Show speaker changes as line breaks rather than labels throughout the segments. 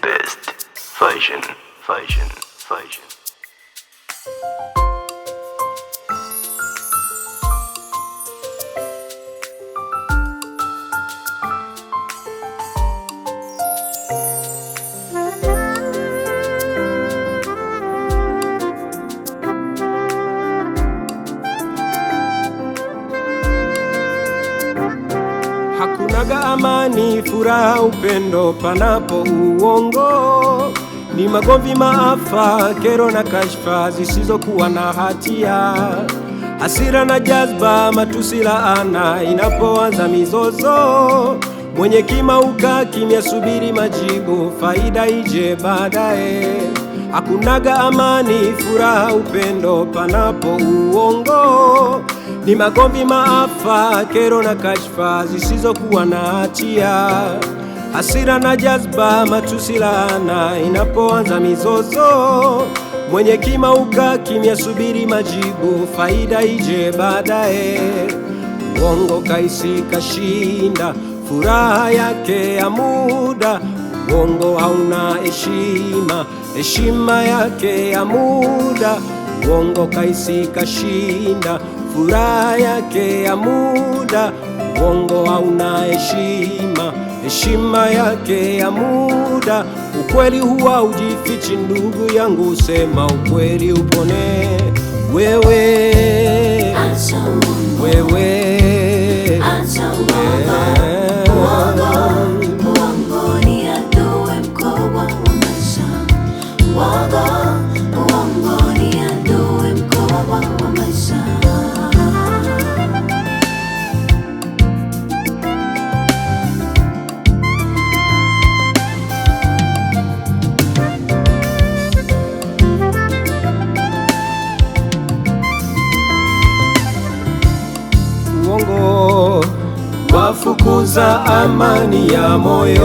best version.
Hakunaga amani, furaha, upendo panapo uongo. Ni magomvi, maafa, kero na kashfa zisizokuwa na hatia. Hasira na jazba, matusi, laana inapoanza mizozo. Mwenye kima ukaa kimya, subiri majibu, faida ije baadaye. Hakunaga amani, furaha, upendo panapo uongo. Ni magomvi, maafa, kero na kashfa zisizokuwa na hatia. Hasira na jazba, matusi, laana inapoanza mizozo. Mwenye kima ukaa kimya, subiri majibu, faida ije baadaye. Uongo kaisi kashinda, furaha yake ya muda. Uongo hauna heshima, heshima yake ya muda. Uongo kaisi kashinda, furaha yake ya muda. Uongo hauna heshima, heshima yake ya muda. Ukweli huwa ujifichi ndugu yangu, sema ukweli upone. Wewe
acha uongo,
wewe
acha uongo. Uongo ni adui mkubwa wa maisha. Uongo ni adui mkubwa wa maisha.
Uongo wafukuza amani ya moyoni,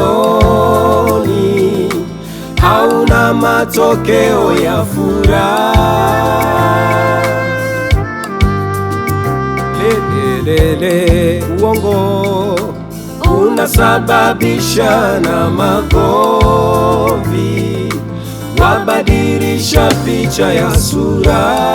hauna matokeo ya furaha. Lelelele, uongo unasababisha na magomvi, wabadilisha picha ya sura.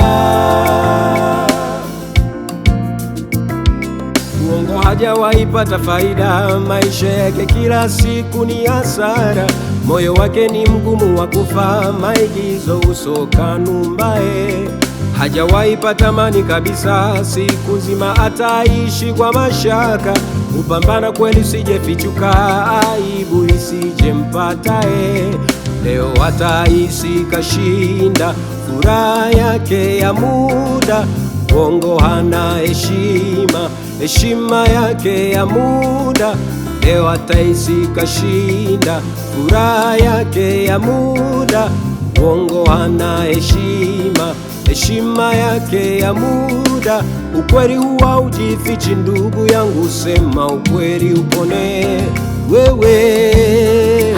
Uongo hajawahi pata faida, maisha yake kila siku ni hasara. Moyo wake ni mgumu wa kufa, maigizo uso kanumbae. Hajawahi pata amani kabisa, siku nzima ataishi kwa mashaka. Upambana kweli sijefichuka, aibu isije mpatae. Leo atahisi kashinda, furaha yake ya muda. Uongo hana heshima, heshima yake ya muda. Leo atahisi kashinda, furaha yake ya muda. Uongo hana heshima, heshima yake ya muda. Ukweli huwa ujifichi ndugu yangu, sema ukweli upone. Wewe